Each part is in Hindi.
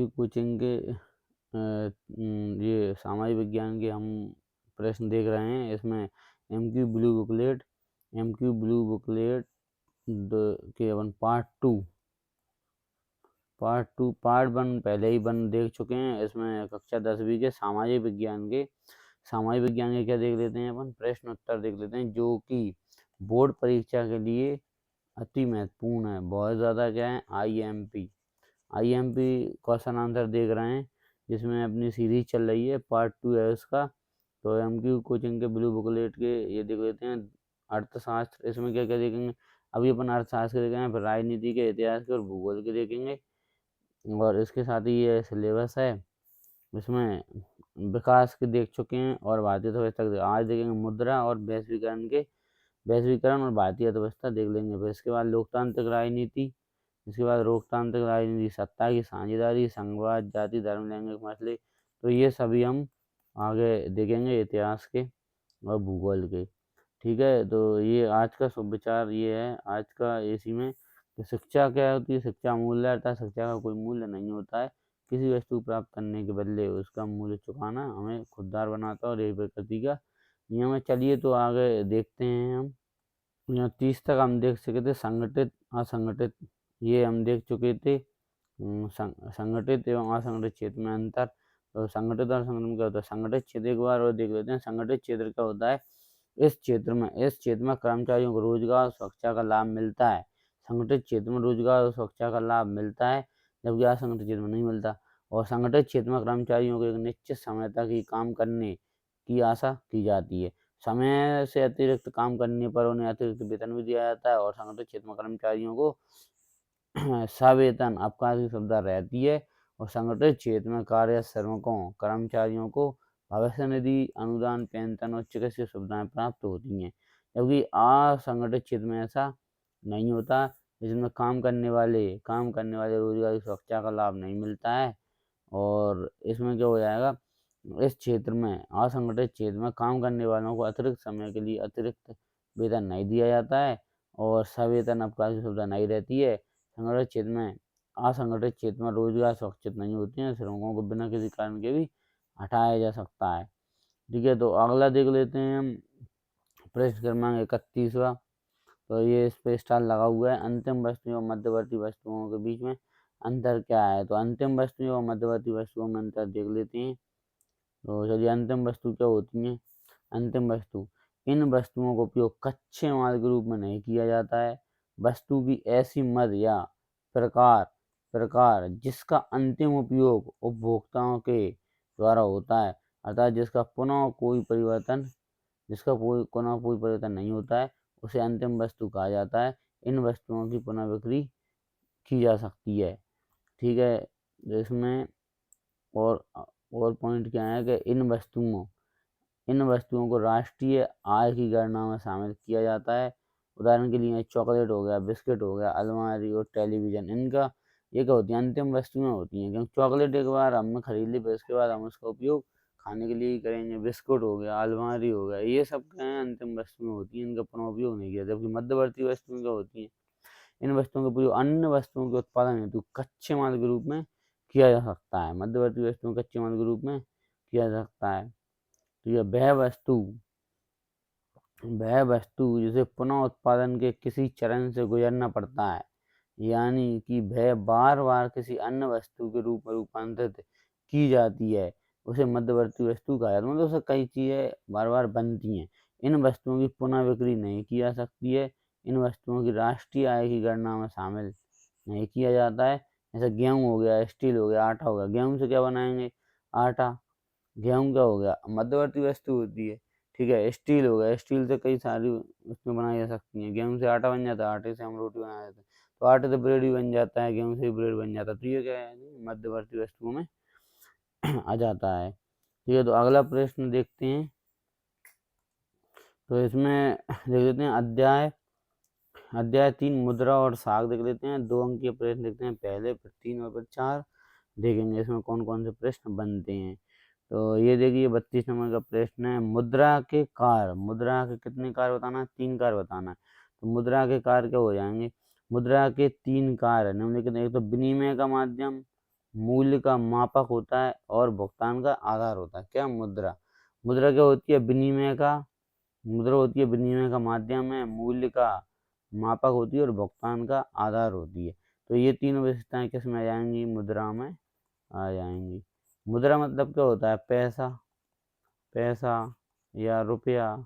कोचिंग के ये सामाजिक विज्ञान के हम प्रश्न देख रहे हैं। इसमें एमक्यू ब्लू बुकलेट के अपन पार्ट 1 पहले ही देख चुके हैं। इसमें कक्षा 10वीं के सामाजिक विज्ञान के क्या देख लेते हैं अपन, प्रश्न उत्तर देख लेते हैं, जो कि बोर्ड परीक्षा के लिए अति महत्वपूर्ण है। बहुत ज़्यादा क्या है, आईएमपी क्वेश्चन आंसर देख रहे हैं, जिसमें अपनी सीरीज चल रही है, पार्ट 2 है उसका। तो एमक्यू कोचिंग के ब्लू बुकलेट के ये देख लेते हैं। अर्थशास्त्र, इसमें क्या क्या देखेंगे, अभी अपन अर्थशास्त्र के देखेंगे, फिर राजनीति के, इतिहास के और भूगोल के देखेंगे। और इसके साथ ही ये सिलेबस है, इसमें विकास के देख चुके हैं और भारतीय अर्थव्यवस्था आज देखेंगे। मुद्रा और वैश्वीकरण और भारतीय अर्थव्यवस्था देख लेंगे। फिर इसके बाद लोकतांत्रिक राजनीति, इसके बाद लोकतांत्रिक राजनीति, सत्ता की साझेदारी, संघवाद, जाति, धर्म, लैंगिक मसले। तो ये सभी हम आगे देखेंगे, इतिहास के और भूगोल के। ठीक है, तो ये आज का शुभ विचार ये है आज का इसी में कि शिक्षा क्या होती है। शिक्षा मूल्य, अर्थात शिक्षा का कोई मूल्य नहीं होता है। किसी वस्तु प्राप्त करने के बदले उसका मूल्य चुकाना हमें खुददार बनाता है और यही प्रकृति का नियम है। चलिए तो आगे देखते हैं हम। यहाँ 30 तक हम देख चुके थे, संगठित असंगठित, ये हम देख चुके थे। संगठित एवं असंगठित क्षेत्र में अंतर। तो संगठित और असंगठित में क्या होता है, संगठित क्षेत्र एक बार और देख लेते हैं। संगठित क्षेत्र क्या होता है, इस क्षेत्र में कर्मचारियों को रोजगार और सुरक्षा का लाभ मिलता है। संगठित क्षेत्र में रोजगार और सुरक्षा का लाभ मिलता है, जबकि असंगठित क्षेत्र में नहीं मिलता। और संगठित क्षेत्र में कर्मचारियों को एक निश्चित समय तक ही काम करने की आशा की जाती है। समय से अतिरिक्त काम करने पर उन्हें अतिरिक्त वेतन भी दिया जाता है। और संगठित क्षेत्र में कर्मचारियों को सवेतन अवकाश की सुविधा रहती है। और संगठित क्षेत्र में कार्य श्रमिकों कर्मचारियों को भविष्य निधि, अनुदान, पेंशन और चिकित्सा सुविधाएं प्राप्त होती हैं। जबकि असंगठित क्षेत्र में ऐसा नहीं होता, जिसमें काम करने वाले रोजगार की सुरक्षा का लाभ नहीं मिलता है। और इसमें क्या हो जाएगा, इस क्षेत्र में असंगठित क्षेत्र में काम करने वालों को अतिरिक्त समय के लिए अतिरिक्त वेतन नहीं दिया जाता है और सवेतन अवकाश की सुविधा नहीं रहती है। संगठित क्षेत्र में असंगठित क्षेत्र में रोजगार सुरक्षित नहीं होती है, श्रमिकों को बिना किसी कारण के भी हटाया जा सकता है। ठीक है, तो अगला देख लेते हैं हम, प्रश्न क्रमांक 31वां। तो ये इस पे स्टार लगा हुआ है, अंतिम वस्तुओं और मध्यवर्ती वस्तुओं के बीच में अंतर क्या है। तो अंतिम वस्तुओं और मध्यवर्ती वस्तुओं में अंतर देख लेते हैं। तो चलिए, अंतिम वस्तु क्या होती है। अंतिम वस्तु, इन वस्तुओं का उपयोग कच्चे माल के रूप में नहीं किया जाता है। वस्तु की ऐसी मद या प्रकार जिसका अंतिम उपयोग उपभोक्ताओं के द्वारा होता है, अर्थात जिसका पुनः कोई परिवर्तन नहीं होता है, उसे अंतिम वस्तु कहा जाता है। इन वस्तुओं की पुनः बिक्री की जा सकती है। ठीक है, इसमें और पॉइंट क्या है कि इन वस्तुओं को राष्ट्रीय आय की गणना में शामिल किया जाता है। उदाहरण के लिए चॉकलेट हो गया, बिस्किट हो गया, अलमारी और टेलीविजन, इनका ये क्या होती है, अंतिम वस्तुएं होती हैं। क्योंकि चॉकलेट एक बार हमने खरीद ली, फिर उसके बाद हम उसका उपयोग खाने के लिए ही करेंगे। बिस्कुट हो गया, अलमारी हो गया, ये सब क्या है, अंतिम वस्तुएं होती हैं, इनका पुनः उपयोग नहीं किया। जबकि मध्यवर्ती वस्तुएं क्या होती हैं, इन वस्तुओं का प्रयोग अन्य वस्तुओं के उत्पादन हेतु कच्चे माल के रूप में किया जा सकता है। मध्यवर्ती वस्तुओं कच्चे माल के रूप में किया जा सकता है। तो यह वह वस्तु जिसे पुनः उत्पादन के किसी चरण से गुजरना पड़ता है, यानी कि वह बार बार किसी अन्य वस्तु के रूप में रूपांतरित की जाती है, उसे मध्यवर्ती वस्तु कहा जाता है। मतलब उससे कई चीज़ें बार बार बनती हैं। इन वस्तुओं की पुनः बिक्री नहीं की जा सकती है। इन वस्तुओं की राष्ट्रीय आय की गणना में शामिल नहीं किया जाता है। जैसे गेहूँ हो गया, स्टील हो गया, आटा हो गया। गेहूँ से क्या बनाएंगे, आटा। गेहूँ क्या हो गया, मध्यवर्ती वस्तु होती है। ठीक है, स्टील हो गया, स्टील से कई सारी वस्तुएं बनाई जा सकती हैं। गेहूँ से आटा बन जाता है, आटे से हम रोटी बना देते हैं। तो आटे से ब्रेड भी बन जाता है, गेहूँ से भी ब्रेड बन जाता है। तो ये क्या है, मध्यवर्ती वस्तुओं में आ जाता है। ठीक है, तो अगला प्रश्न देखते हैं। तो इसमें देख लेते हैं अध्याय 3 मुद्रा और साख देख लेते हैं। 2 अंक के प्रश्न देखते हैं, पहले, फिर 3 और फिर 4 देखेंगे इसमें कौन कौन से प्रश्न बनते हैं। तो ये देखिए 32 नंबर का प्रश्न है, मुद्रा के कितने कार्य बताना है, 3 कार्य बताना है। तो मुद्रा के कार्य क्या हो जाएंगे, मुद्रा के 3 कार्य निम्नलिखित, एक तो विनिमय का माध्यम, मूल्य का मापक होता है और भुगतान का आधार होता है। क्या? मुद्रा। मुद्रा क्या होती है? विनिमय का मुद्रा होती है विनिमय का माध्यम है, मूल्य का मापक होती है और भुगतान का आधार होती है। तो ये तीनों विशेषताएं किस में आ जाएंगी? मुद्रा में आ जाएंगी। मुद्रा मतलब क्या होता है? पैसा या रुपया।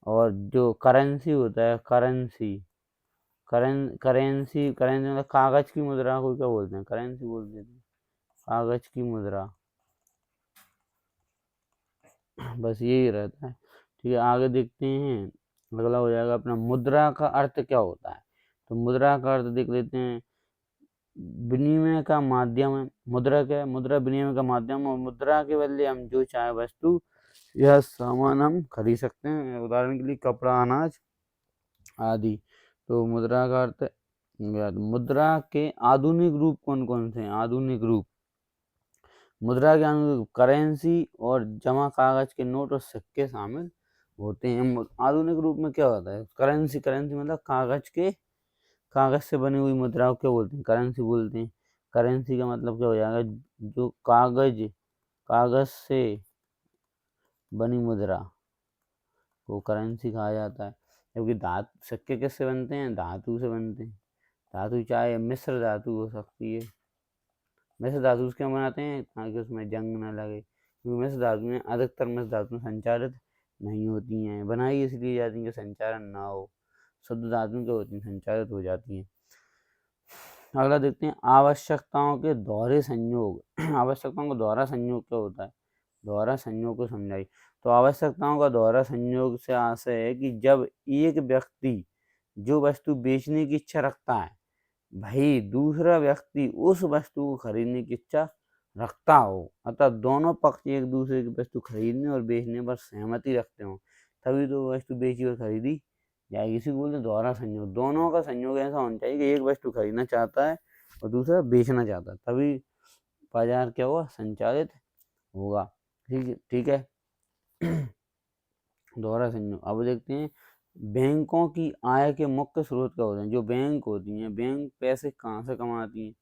और जो करेंसी होता है, करेंसी मतलब कागज की मुद्रा को क्या बोलते हैं? करेंसी बोलते हैं, कागज की मुद्रा। बस यही रहता है। ठीक है, आगे देखते हैं। अगला हो जाएगा अपना मुद्रा का अर्थ क्या होता है। तो मुद्रा का अर्थ देख लेते हैं। विनिमय का माध्यम है। मुद्रा क्या है? मुद्रा विनिमय का माध्यम है और मुद्रा के बदले हम जो चाहे वस्तु या सामान हम खरीद सकते हैं, उदाहरण के लिए कपड़ा, अनाज आदि। तो मुद्रा का अर्थ मुद्रा के आधुनिक रूप कौन कौन से हैं? आधुनिक रूप मुद्रा के अनुरूप करेंसी और जमा कागज के नोट और सिक्के शामिल होते हैं। आधुनिक रूप में क्या होता है? करेंसी मतलब कागज से बनी हुई मुद्रा को क्या बोलते हैं? करेंसी बोलते हैं। करेंसी का मतलब क्या हो जाएगा? जो कागज से बनी मुद्रा को करेंसी कहा जाता है। जबकि सिक्के किससे बनते हैं? धातु से बनते हैं। धातु चाहे मिश्र धातु हो सकती है। मिश्र धातु क्यों बनाते हैं? ताकि उसमें जंग न लगे, क्योंकि अधिकतर मिश्र धातु संचारित नहीं होती हैं, बनाई इसलिए जाती है कि संचारण ना हो। शुद्ध धातु क्या होती हैं? संचारित हो जाती हैं। अगला देखते हैं आवश्यकताओं के दोहरे संयोग। आवश्यकताओं का दोहरा संयोग क्या होता है? दोहरा संयोग को समझाइए। तो आवश्यकताओं का दोहरा संयोग से आशय है कि जब एक व्यक्ति जो वस्तु बेचने की इच्छा रखता है, भाई दूसरा व्यक्ति उस वस्तु को खरीदने की इच्छा रखता हो, अतः दोनों पक्ष एक दूसरे की वस्तु खरीदने और बेचने पर सहमति रखते हो, तभी तो वस्तु बेची और खरीदी जाएगी। इसी को बोलते दोहरा संयोग। दोनों का संयोग ऐसा होना चाहिए कि एक वस्तु खरीदना चाहता है और दूसरा बेचना चाहता है, तभी बाजार क्या होगा? संचालित होगा। ठीक है। दोहरा संयोग। अब देखते हैं बैंकों की आय के मुख्य स्रोत क्या होते हैं। जो बैंक होती हैं, बैंक पैसे कहाँ से कमाती हैं?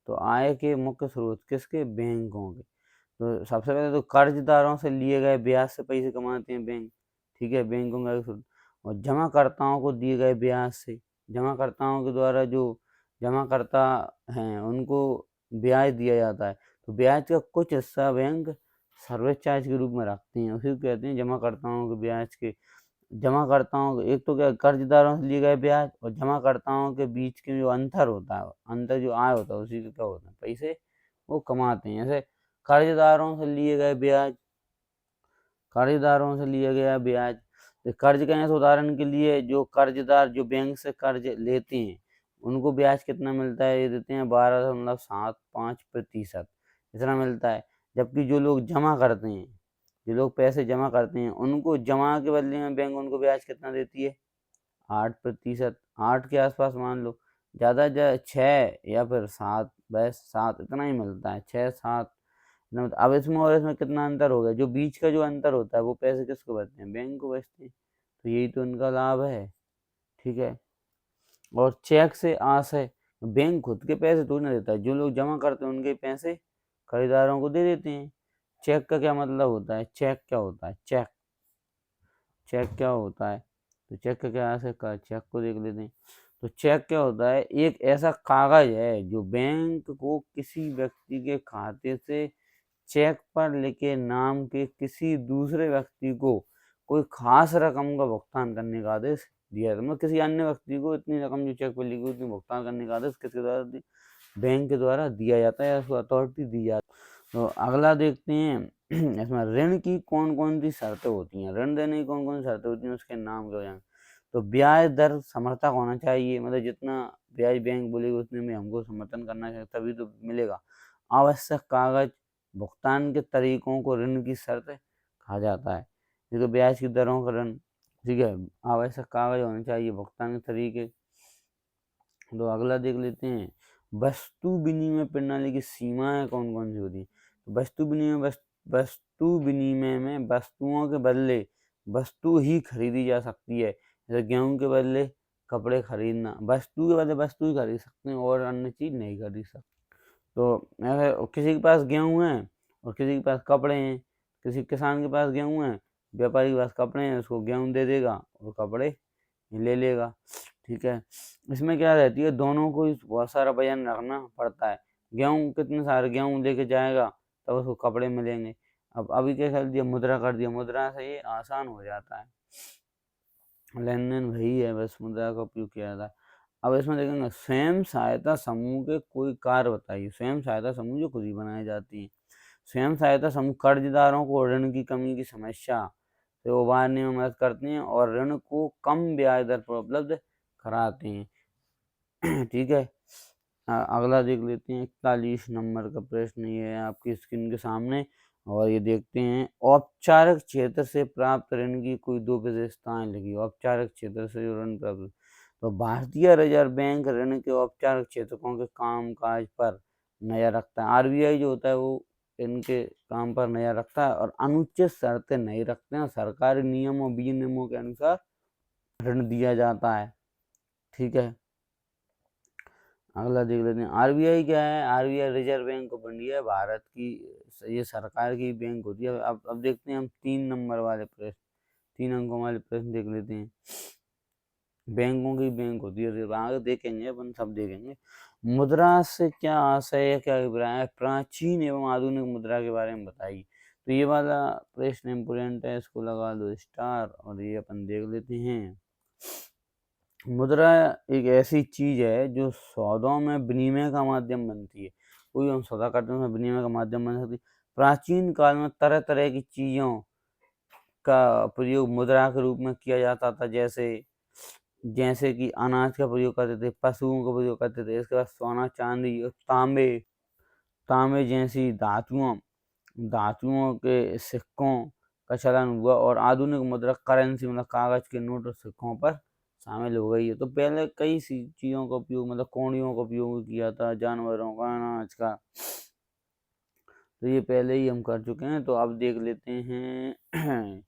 तो आय के मुख्य स्रोत किसके? बैंकों के। तो सबसे पहले तो कर्जदारों से लिए गए ब्याज से पैसे कमाते हैं बैंक। ठीक है, बैंकों का स्रोत। और जमाकर्ताओं को दिए गए ब्याज से, जमाकर्ताओं के द्वारा जो जमाकर्ता हैं उनको ब्याज दिया जाता है, तो ब्याज का कुछ हिस्सा बैंक सर्विस चार्ज के रूप में रखते हैं, उसी को कहते हैं जमाकर्ताओं के ब्याज के। जमाकर्ताओं एक तो क्या, कर्जदारों से लिए गए ब्याज और जमाकर्ताओं के बीच के जो अंतर होता है, अंतर जो आय होता है, उसी का क्या होता है? पैसे वो कमाते हैं। जैसे कर्जदारों से लिए गए ब्याज, कर्जदारों से लिया गया ब्याज, कर्ज का ऐसे उदाहरण के लिए जो कर्जदार जो बैंक से कर्ज लेते हैं उनको ब्याज कितना मिलता है? ये देते हैं 12.75%, इतना मिलता है। जबकि जो लोग जमा करते हैं, जो लोग पैसे जमा करते हैं, उनको जमा के बदले में बैंक उनको ब्याज कितना देती है? 8%, 8 के आसपास मान लो, ज़्यादा 6 या फिर 7, बस 7 इतना ही मिलता है, 6-7। अब इसमें और इसमें कितना अंतर हो गया? जो बीच का जो अंतर होता है वो पैसे किसको बचते हैं? बैंक को बचते हैं। तो यही तो उनका लाभ है। ठीक है। और चेक से आस है, बैंक खुद के पैसे थोड़ी ना देता है, जो लोग जमा करते हैं उनके पैसे खरीदारों को दे देते हैं। चेक का क्या मतलब होता है? चेक क्या होता है? चेक क्या होता है? तो चेक का क्या आशय का, चेक को देख लेते हैं। तो चेक क्या होता है? एक ऐसा कागज है जो बैंक को किसी व्यक्ति के खाते से चेक पर लिखे नाम के किसी दूसरे व्यक्ति को कोई खास रकम का भुगतान करने का आदेश दिया। मतलब किसी अन्य व्यक्ति को इतनी रकम जो चेक पर लिखी उतनी भुगतान करने का आदेश किसके द्वारा? बैंक के द्वारा दिया जाता है या उसको अथॉरिटी दी जाती है। तो अगला देखते हैं इसमें ऋण की कौन कौन सी शर्तें होती हैं। ऋण देने की कौन कौन सी शर्तें होती हैं, उसके नाम क्या हो जाएंगे। तो ब्याज दर समर्थक होना चाहिए, मतलब जितना ब्याज बैंक बोलेगी उतने में हमको समर्थन करना चाहिए, तभी तो मिलेगा। आवश्यक कागज, भुगतान के तरीकों को ऋण की शर्त कहा जाता है। देखो ब्याज की दरों का ऋण, ठीक है, आवश्यक कागज होने चाहिए, भुगतान के तरीके। तो अगला देख लेते हैं वस्तु विनिमय प्रणाली की सीमाएं कौन कौन सी होती हैं। तो वस्तु विनिमय में वस्तुओं के बदले वस्तु ही खरीदी जा सकती है। जैसे गेहूं के बदले कपड़े खरीदना, वस्तु के बदले वस्तु ही खरीद सकते हैं और अन्य चीज नहीं खरीद सकते। तो अगर किसी के पास गेहूँ है और किसी के पास कपड़े हैं, किसी किसान के पास गेहूँ है, व्यापारी के पास कपड़े हैं, उसको गेहूँ दे देगा और कपड़े ले लेगा, ठीक है। इसमें क्या रहती है, दोनों को ही बहुत सारा वजन रखना पड़ता है। गेहूँ कितने सारे गेहूँ लेके जाएगा तब उसको कपड़े मिलेंगे। अब अभी क्या कर दिया, मुद्रा कर दिया, मुद्रा से ये आसान हो जाता है, लेन देन वही है, बस मुद्रा का उपयोग किया जाता है। अब इसमें देखेंगे स्वयं सहायता समूह के कोई कार्य बताइए। स्वयं सहायता समूह जो खुद ही बनाई जाती है। स्वयं सहायता समूह कर्जदारों को ऋण की कमी की समस्या से उबारने में मदद करते हैं और ऋण को कम ब्याज दर पर उपलब्ध कराते हैं। ठीक है। अगला देख लेते हैं 41 नंबर का प्रश्न, ये है आपकी स्क्रीन के सामने और ये देखते हैं औपचारिक क्षेत्र से प्राप्त ऋण की कोई दो विशेषताएं लिखी। औपचारिक क्षेत्र से जो ऋण प्राप्त, तो भारतीय रिजर्व बैंक ऋण के औपचारिक क्षेत्रकों के कामकाज पर नजर रखता है। आरबीआई जो होता है वो इनके काम पर नजर रखता है और अनुचित शर्तें नहीं रखते हैं। सरकारी नियमों विनियमों के अनुसार ऋण दिया जाता है, ठीक है। अगला देख लेते हैं आरबीआई क्या है। RBI reserve bank of India Bharat की ये सरकार की बैंक होती है। अब देखते हैं हम 3 नंबर वाले प्रश्न, 3 अंकों वाले प्रश्न देख लेते हैं। बैंकों की बैंक होती है, आगे देखेंगे अपन, सब देखेंगे। मुद्रा से क्या आशय है, क्या अभिप्राय है, प्राचीन एवं आधुनिक मुद्रा के बारे में बताइए। तो ये वाला प्रश्न इम्पोर्टेंट है, इसको लगा दो स्टार और ये अपन देख लेते हैं। मुद्रा एक ऐसी चीज है जो सौदों में विनिमय का माध्यम बनती है। कोई हम सौदा करते हैं उसमें विनिमय का माध्यम बन सकती है। प्राचीन काल में तरह तरह की चीजों का प्रयोग मुद्रा के रूप में किया जाता था, जैसे जैसे कि अनाज का प्रयोग करते थे, पशुओं का प्रयोग करते थे। इसके बाद सोना चांदी और तांबे तांबे जैसी धातुओं के सिक्कों का चलन हुआ और आधुनिक मुद्रा करेंसी मतलब कागज के नोट और सिक्कों पर शामिल हो गई है। तो पहले कई सी चीज़ों का उपयोग मतलब कौड़ियों का उपयोग किया था, जानवरों का, अनाज का, तो ये पहले ही हम कर चुके हैं। तो अब देख लेते हैं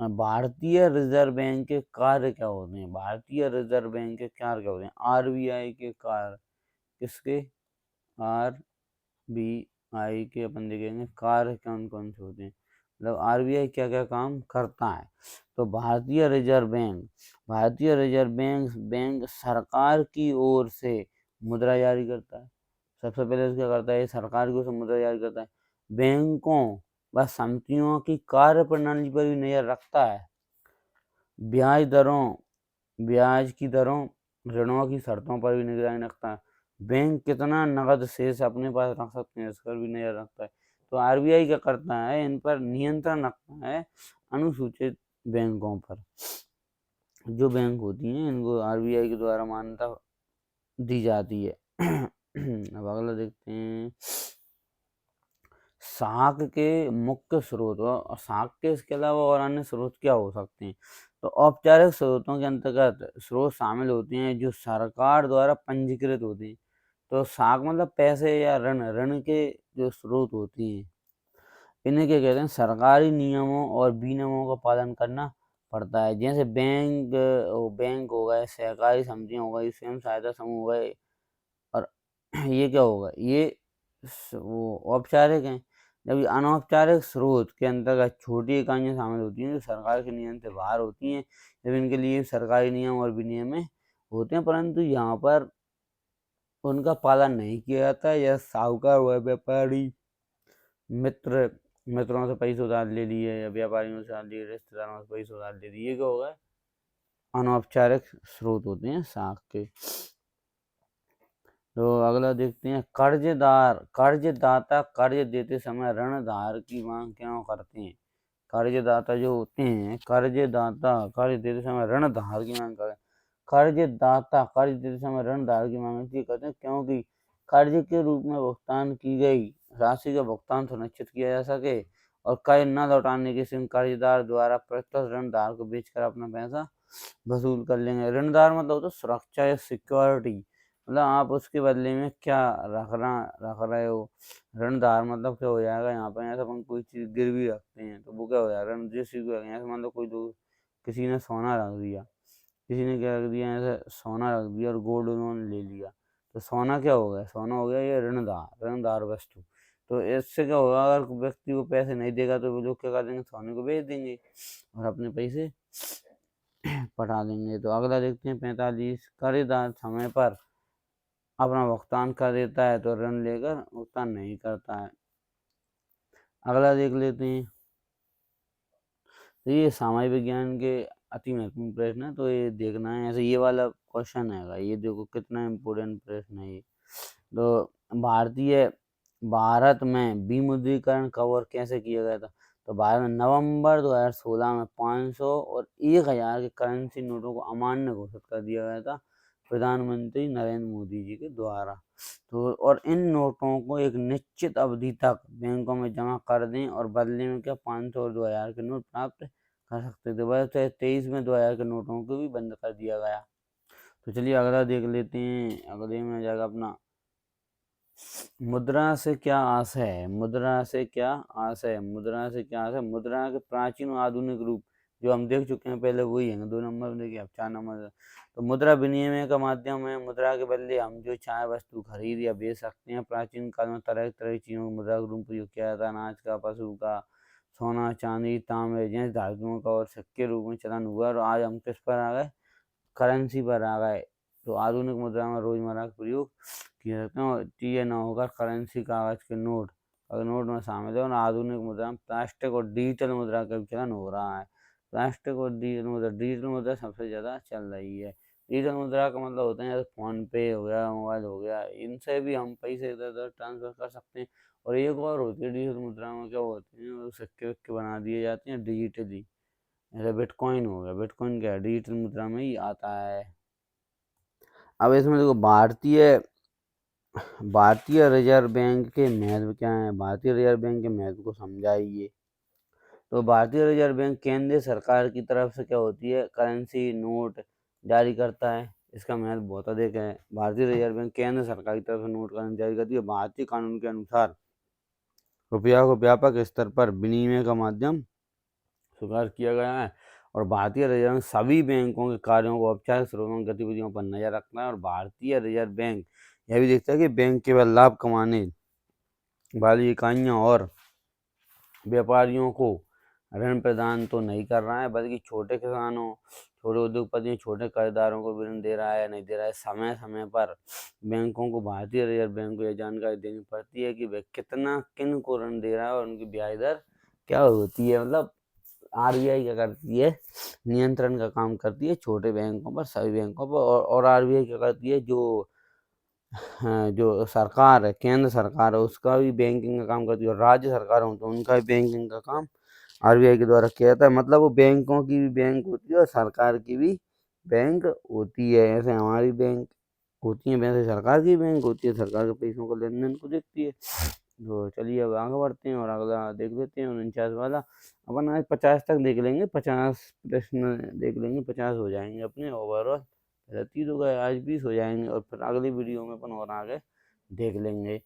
भारतीय रिजर्व बैंक के कार्य क्या होते हैं। भारतीय रिजर्व बैंक के कार्य क्या होते हैं। आरबीआई के कार्य, किसके, आरबीआई के अपन देखेंगे कार्य कौन कौन से होते हैं, मतलब आरबीआई क्या क्या काम करता है। तो भारतीय रिजर्व बैंक सरकार की ओर से मुद्रा जारी करता है। सबसे पहले क्या करता है, सरकार की ओर से मुद्रा जारी करता है। बैंकों व समितियों की कार्य प्रणाली पर भी नजर रखता है। ब्याज की दरों, ऋणों की शर्तों पर भी निगरानी रखता है। बैंक कितना नकद शेष अपने पास रख सकते हैं, इस पर भी नजर रखता है। तो आरबीआई क्या करता है, इन पर नियंत्रण रखता है। अनुसूचित बैंकों पर जो बैंक होती हैं इनको आरबीआई के द्वारा मान्यता दी जाती है। अब अगला देखते हैं साख के मुख्य स्रोत और साख के इसके अलावा और अन्य स्रोत क्या हो सकते हैं। तो औपचारिक स्रोतों के अंतर्गत स्रोत शामिल होते हैं जो सरकार द्वारा पंजीकृत होते हैं। तो साख मतलब पैसे या ऋण, ऋण के जो स्रोत होती हैं इन्हें क्या कहते हैं, सरकारी नियमों और विनियमों का पालन करना पड़ता है। जैसे बैंक हो गए, सहकारी समितियाँ हो गई, स्वयं सहायता समूह हो गए और ये क्या होगा, ये वो औपचारिक हैं। जबकि अनौपचारिक स्रोत के अंतर्गत छोटी इकाइयाँ शामिल होती हैं जो सरकार के नियम से बाहर होती हैं। जब इनके लिए सरकारी नियम और विनियम होते हैं परंतु यहाँ पर उनका पालन नहीं किया जाता है। यह साहूकार हुआ, व्यापारी, मित्रों से पैसे उधार ले लिए या व्यापारियों से उधार लिए, रिश्तेदारों से पैसे उधार ले लिए, ये क्या होगा, अनौपचारिक स्रोत होते हैं साख के। तो अगला देखते हैं कर्जदाता कर्ज देते समय ऋणधार की मांग क्यों करते हैं। कर्जदाता जो होते हैं, कर्जदाता कर्ज देते समय ऋणधार की मांग करते हैं। कर्जदाता कर्ज देते समय ऋणधार की मांग इसलिए करते हैं क्योंकि कर्ज के रूप में भुगतान की गई राशि का भुगतान सुनिश्चित किया जा सके और कर्ज न लौटाने के समय कर्जदार द्वारा प्रत्यक्ष ऋणधार को बेचकर अपना पैसा वसूल कर लेंगे। ऋणदार मतलब होता है सुरक्षा या सिक्योरिटी, मतलब आप उसके बदले में क्या रख रहे हो। ऋणदार मतलब क्या हो जाएगा, यहाँ पर ऐसा अपन कोई चीज़ गिरवी रखते हैं तो वो क्या हो जाएगा, ऋण जैसे ऐसे मान लो कोई दो किसी ने सोना रख दिया, किसी ने क्या रख दिया, ऐसे सोना रख दिया और गोल्ड लोन ले लिया तो सोना क्या हो गया, सोना हो गया ये ऋणदार वस्तु। तो इससे क्या होगा, अगर व्यक्ति को पैसे नहीं देगा तो वो लोग क्या कर देंगे, सोने को बेच देंगे और अपने पैसे पटा देंगे। तो अगला देखते हैं 45, खरीदार समय पर अपना भुगतान कर देता है तो ऋण लेकर भुगतान नहीं करता है। अगला देख लेते हैं, तो ये सामाजिक विज्ञान के अति महत्वपूर्ण प्रश्न है, तो ये देखना है। ऐसे ये वाला क्वेश्चन है, ये देखो कितना इम्पोर्टेंट प्रश्न है ये। तो भारत में विमुद्रीकरण कब और कैसे किया गया था? तो भारत में नवंबर 2016 में 500 और 1000 के करेंसी नोटों को अमान्य घोषित कर दिया गया था प्रधानमंत्री नरेंद्र मोदी जी के द्वारा। तो और इन नोटों को एक निश्चित अवधि तक बैंकों में जमा कर दें और बदले में क्या 500 और 2000 के नोट प्राप्त कर सकते थे। 2023 में 2000 के नोटों को भी बंद कर दिया गया। तो चलिए अगला देख लेते हैं। अगले में जाएगा अपना मुद्रा से क्या आस है। मुद्रा से क्या आस है? मुद्रा से क्या आस है? मुद्रा के प्राचीन और आधुनिक रूप जो हम देख चुके हैं पहले वही है। 2 नंबर में देखिए, अब 4 नंबर। तो मुद्रा विनिमय का माध्यम है। मुद्रा के बदले हम जो चाहे वस्तु खरीद या बेच सकते हैं। प्राचीन काल में तरह तरह की चीजों को मुद्रा के रूप में प्रयोग किया जाता है। अनाज का, पशु का, सोना, चांदी, तांबे जैसे धातुओं का और सिक्के रूप में चलन हुआ। और आज हम किस पर आ गए? करेंसी पर आ गए। तो आधुनिक मुद्रा में रोजमर्रा का प्रयोग किया जाता है। और ये न होकर करेंसी, कागज के नोट और नोट में शामिल है। और आधुनिक मुद्रा में प्लास्टिक और डिजिटल मुद्रा का चलन हो रहा है। प्लास्टिक और डिजिटल मुद्रा सबसे ज़्यादा चल रही है। डिजिटल मुद्रा का मतलब होता है जैसे फोन पे हो गया, मोबाइल हो गया, इनसे भी हम पैसे इधर उधर ट्रांसफर कर सकते हैं। और एक और होती है डिजिटल मुद्रा में, क्या होते हैं, वो सिक्के विक्के बना दिए जाते हैं डिजिटली। जैसे बिटकॉइन हो गया, बिटकॉइन क्या है, डिजिटल मुद्रा में ही आता है। अब इसमें देखो भारतीय रिजर्व बैंक के महत्व क्या है। भारतीय रिजर्व बैंक के महत्व को समझाइए। तो भारतीय रिजर्व बैंक केंद्रीय सरकार की तरफ से क्या होती है, करेंसी नोट जारी करता है। इसका महत्व बहुत अधिक है। भारतीय रिजर्व बैंक केंद्र सरकार की तरफ से नोट करेंसी जारी करती है। भारतीय कानून के अनुसार रुपया को व्यापक स्तर पर विनिमय का माध्यम स्वीकार किया गया है। और भारतीय रिजर्व बैंक सभी बैंकों के कार्यों को, औपचारिक स्रोतों की गतिविधियों पर नजर रखता है। और भारतीय रिजर्व बैंक यह भी देखता है कि बैंक केवल लाभ कमाने वाली इकाइयां और व्यापारियों को ऋण प्रदान तो नहीं कर रहा है, बल्कि छोटे किसानों, छोटे उद्योगपतियों, छोटे खरीदारों को भी ऋण दे रहा है या नहीं दे रहा है। समय समय पर बैंकों को, भारतीय रिजर्व बैंक को यह जानकारी देनी पड़ती है कि वह कितना किन को ऋण दे रहा है और उनकी ब्याज दर क्या होती है। मतलब आरबीआई क्या करती है, नियंत्रण का काम करती है छोटे बैंकों पर, सभी बैंकों पर। और आरबीआई क्या करती है, जो सरकार है, केंद्र सरकार है, उसका भी बैंकिंग का काम करती है। और राज्य सरकार हो तो उनका भी बैंकिंग का काम आरबीआई के द्वारा किया जाता है। मतलब वो बैंकों की भी बैंक होती है और सरकार की भी बैंक होती है। ऐसे हमारी बैंक होती है, वैसे सरकार की बैंक होती है, सरकार के पैसों को लेन देन को देखती है। तो चलिए अब आगे बढ़ते हैं और अगला देख लेते हैं 49 वाला। अपन आज 50 तक देख लेंगे, 50 प्रश्न देख लेंगे, 50 हो जाएंगे अपने ओवरऑल। 30 हो गए, आज 20 हो जाएंगे। और फिर अगली वीडियो में अपन और आगे देख लेंगे।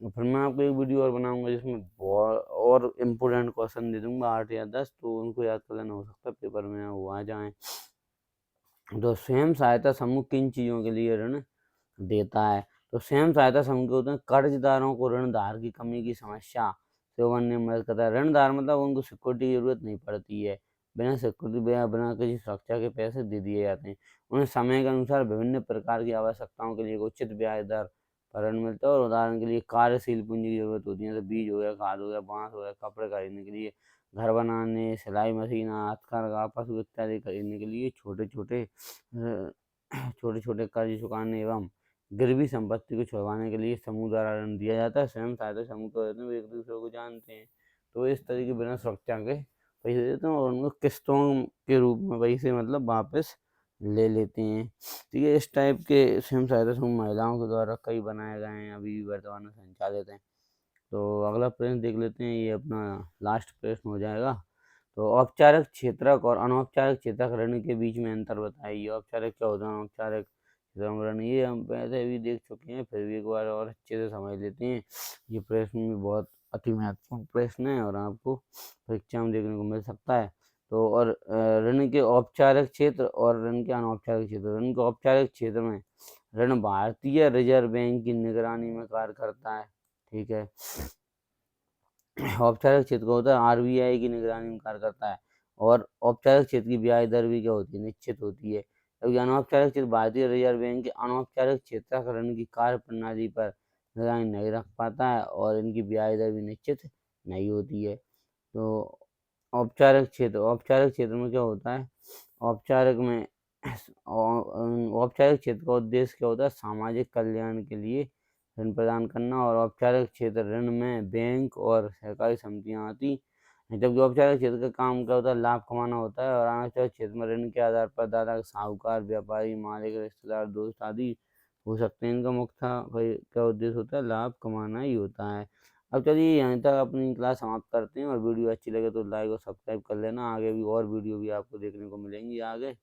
और फिर मैं आपको एक वीडियो और बनाऊंगा जिसमें बहुत और इम्पोर्टेंट क्वेश्चन दे दूंगा 8 या 10, तो उनको याद कर लेना, हो सकता है पेपर में वो आ जाए। तो स्वयं सहायता समूह किन चीज़ों के लिए ऋण देता है? तो स्वयं सहायता समूह के होते हैं कर्जदारों को ऋणदार की कमी की समस्या से उबरने में मदद करता है। ऋणदार मतलब उनको सिक्योरिटी की जरूरत नहीं पड़ती है, बिना सिक्योरिटी बिना किसी सुरक्षा के पैसे दे दिए जाते हैं। उन्हें समय के अनुसार विभिन्न प्रकार की आवश्यकताओं के लिए एक उचित ब्याज दर पर ऋण मिलता है। और उदाहरण के लिए कार्यशील पूंजी की जरूरत होती है, जैसे बीज हो गया, खाद हो गया, बांस हो गया, कपड़े खरीदने के लिए, घर बनाने, सिलाई मशीन, हथकरघा, पशु इत्यादि खरीदने के लिए छोटे छोटे कर्ज चुकाने एवं गिरवी संपत्ति को छुड़वाने के लिए समूह द्वारा ऋण दिया जाता है। स्वयं सहायता समूह तो होते हैं, एक दूसरे को जानते हैं, तो इस तरीके बिना सुरक्षा के पैसे देते हैं और उनको किस्तों के रूप में पैसे मतलब वापस ले लेते हैं। ठीक है, इस टाइप के स्वयं सहायता समूह महिलाओं के द्वारा कई बनाए गए हैं, अभी भी वर्तमान में संचालित हैं। तो अगला प्रश्न देख लेते हैं, ये अपना लास्ट प्रश्न हो जाएगा। तो औपचारिक क्षेत्रक और अनौपचारिक क्षेत्रक ऋण के बीच में अंतर बताइए। औपचारिक क्या होता है, अनौपचारिक ऋण, ये हम पहले भी देख चुके हैं, फिर भी एक बार और अच्छे से समझ लेते हैं। ये प्रश्न भी बहुत अति महत्वपूर्ण प्रश्न है और आपको परीक्षा में देखने को मिल सकता है। तो और ऋण के औपचारिक क्षेत्र और ऋण के अनौपचारिक क्षेत्र। ऋण के औपचारिक क्षेत्र में ऋण भारतीय रिजर्व बैंक की निगरानी में कार्य करता है। ठीक है। औपचारिक क्षेत्र का होता है आरबीआई की निगरानी में कार्य करता है। और औपचारिक क्षेत्र की ब्याज दर भी क्या होती है, निश्चित होती है। जबकि अनौपचारिक क्षेत्र भारतीय रिजर्व बैंक के अनौपचारिक क्षेत्राकरण की कार्य प्रणाली पर निगरानी नहीं रख पाता है और इनकी ब्याज दर भी निश्चित नहीं होती है। तो औपचारिक क्षेत्र में क्या होता है, औपचारिक में औपचारिक क्षेत्र का उद्देश्य क्या होता है, सामाजिक कल्याण के लिए ऋण प्रदान करना। और औपचारिक क्षेत्र ऋण में बैंक और सहकारी समितियां आती हैं। जबकि औपचारिक क्षेत्र का काम क्या होता है, लाभ कमाना होता है। और अनौपचारिक क्षेत्र में ऋण के आधार पर दाता, साहूकार, व्यापारी, मालिक, रिश्तेदार, दोस्त आदि हो सकते हैं। इनका मुख्य क्या उद्देश्य होता है, लाभ कमाना ही होता है। अब चलिए यहाँ तक अपनी क्लास समाप्त करते हैं। और वीडियो अच्छी लगे तो लाइक और सब्सक्राइब कर लेना। आगे भी और वीडियो भी आपको देखने को मिलेंगी आगे।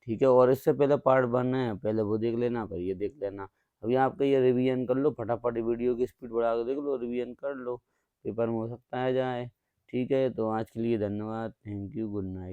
ठीक है। और इससे पहले पार्ट 1 है, पहले वो देख लेना, फिर ये देख लेना। अभी आपका ये रिवीजन कर लो, फटाफट वीडियो की स्पीड बढ़ा के देख लो, रिवीजन कर लो, पेपर में हो सकता है जाए। ठीक है। तो आज के लिए धन्यवाद, थैंक यू, गुड नाइट।